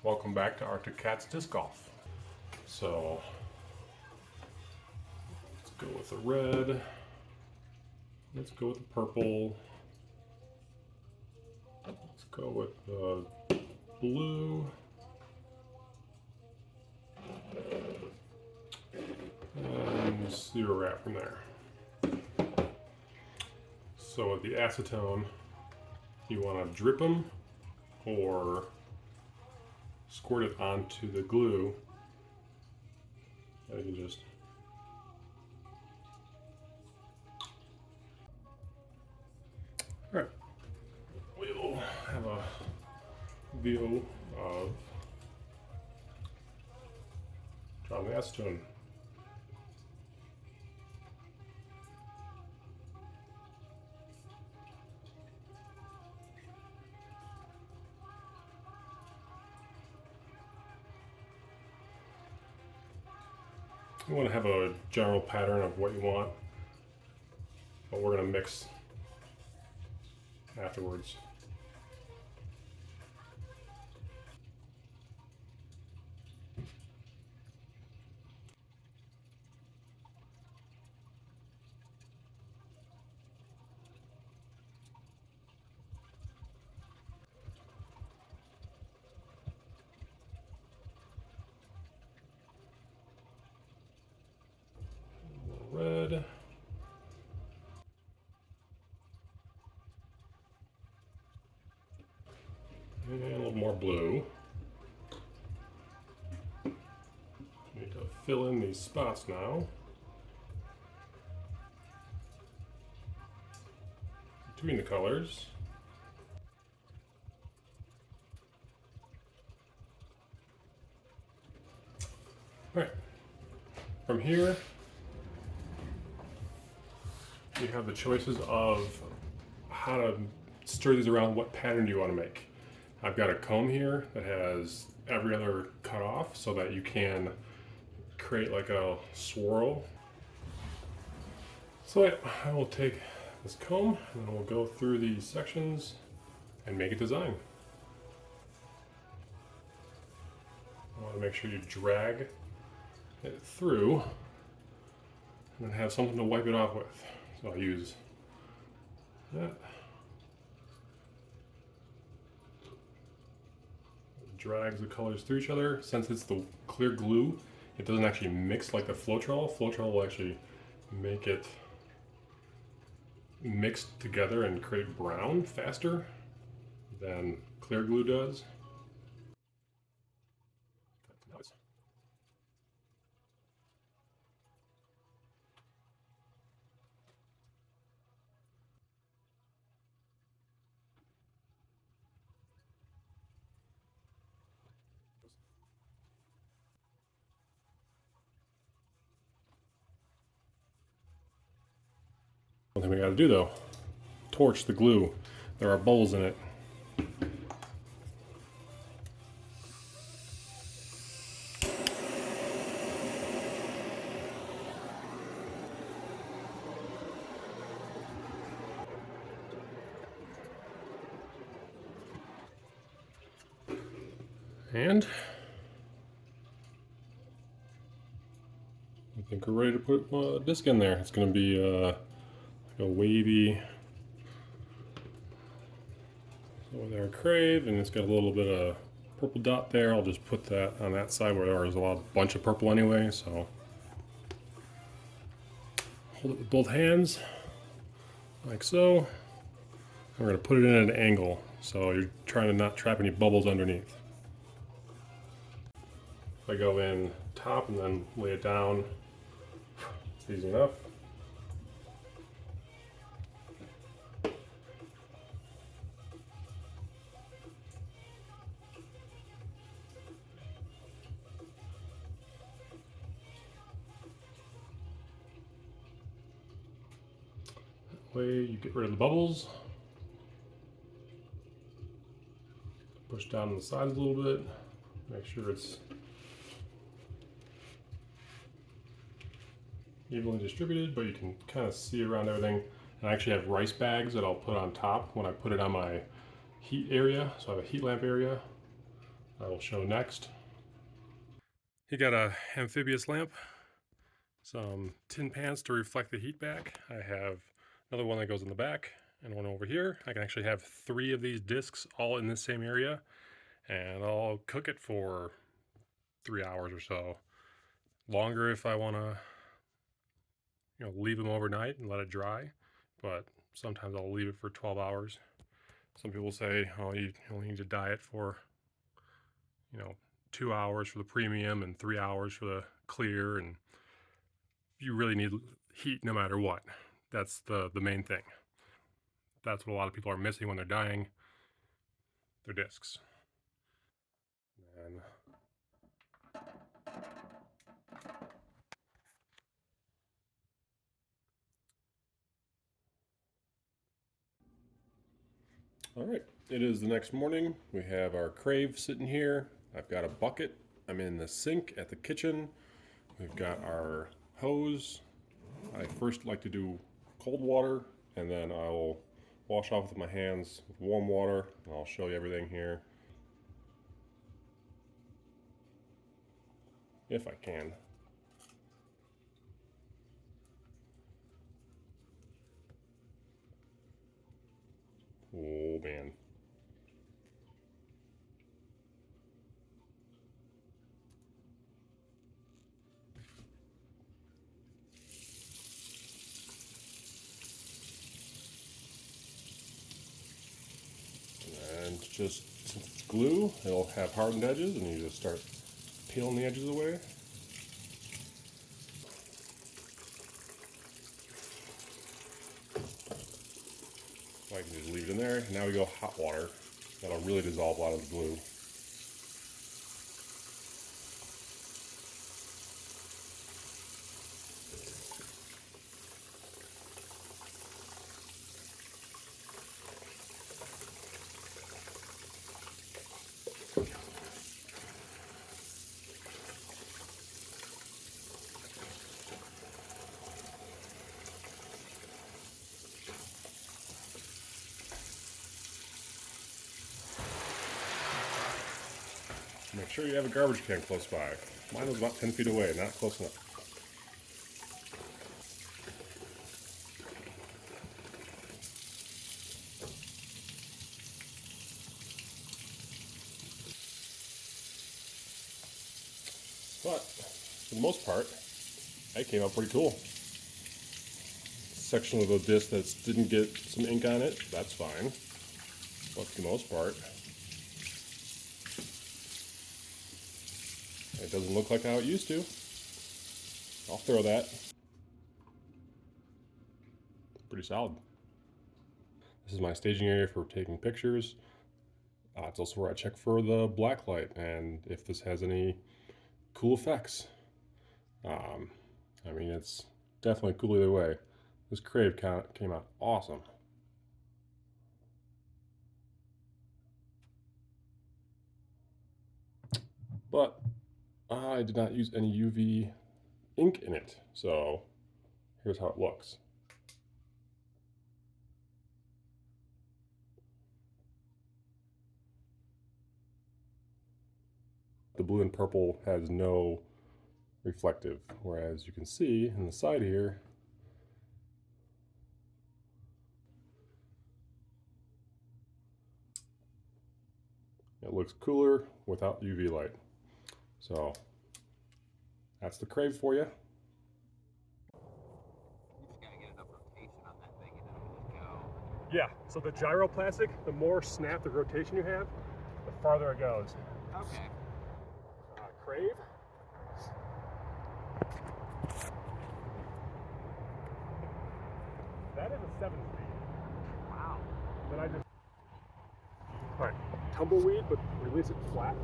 Welcome back to Arctic Cat's Disc Golf. So let's go with the red. Let's go with the purple. Let's go with the blue. And see where we're at from there. So with the acetone, you want to drip them or squirt it onto the glue. And you can just all right. We'll have a view of dropping the acetone. You want to have a general pattern of what you want, but we're going to mix afterwards. Red. And a little more blue. Need to fill in these spots now. Between the colors. All right. From here, you have the choices of how to stir these around, what pattern do you want to make. I've got a comb here that has every other cut off so that you can create like a swirl. So I will take this comb and then we'll go through these sections and make a design. I want to make sure you drag it through and then have something to wipe it off with. So I'll use that. It drags the colors through each other. Since it's the clear glue, it doesn't actually mix like the Floetrol. Floetrol will actually make it mixed together and create brown faster than clear glue does. One thing we got to do though, torch the glue. There are bubbles in it. And I think we're ready to put a disc in there. It's going to be like a wavy, over there, Crave, and it's got a little bit of purple dot there. I'll just put that on that side where there's a bunch of purple anyway. So hold it with both hands, like so. And we're going to put it in at an angle, so you're trying to not trap any bubbles underneath. If I go in top and then lay it down, it's easy enough. That way you get rid of the bubbles. Push down on the sides a little bit, make sure it's evenly distributed, but you can kind of see around everything. And I actually have rice bags that I'll put on top when I put it on my heat area. So I have a heat lamp area. I will show next. He got a amphibious lamp, some tin pans to reflect the heat back. I have another one that goes in the back and one over here. I can actually have 3 of these discs all in the same area, and I'll cook it for 3 hours or so. Longer if I want to, leave them overnight and let it dry, but sometimes I'll leave it for 12 hours. Some people say, oh, you only need to dye it for, 2 hours for the premium and 3 hours for the clear, and you really need heat no matter what. That's the main thing. That's what a lot of people are missing when they're dyeing their discs. And all right, it is the next morning. We have our Crave sitting here. I've got a bucket. I'm in the sink at the kitchen. We've got our hose. I first like to do cold water, and then I'll wash off with my hands with warm water. And I'll show you everything here, if I can. Oh man. And just, since it's glue, it'll have hardened edges, and you just start peeling the edges away. I can just leave it in there. Now we go hot water. That'll really dissolve a lot of the glue. Make sure you have a garbage can close by. Mine was about 10 feet away, not close enough. But, for the most part, that came out pretty cool. Section of the disc that didn't get some ink on it, that's fine. But for the most part, it doesn't look like how it used to. I'll throw that. Pretty solid. This is my staging area for taking pictures. It's also where I check for the black light and if this has any cool effects. I mean, it's definitely cool either way. This Crave came out awesome. But I did not use any UV ink in it, so here's how it looks. The blue and purple has no reflective, whereas you can see in the side here, it looks cooler without UV light. So that's the Crave for you. Yeah, so the gyroplastic, the more snap of rotation you have, the farther it goes. Okay. Crave. That is a 7 speed. Wow. Then I just, all right, tumbleweed, but release it flat.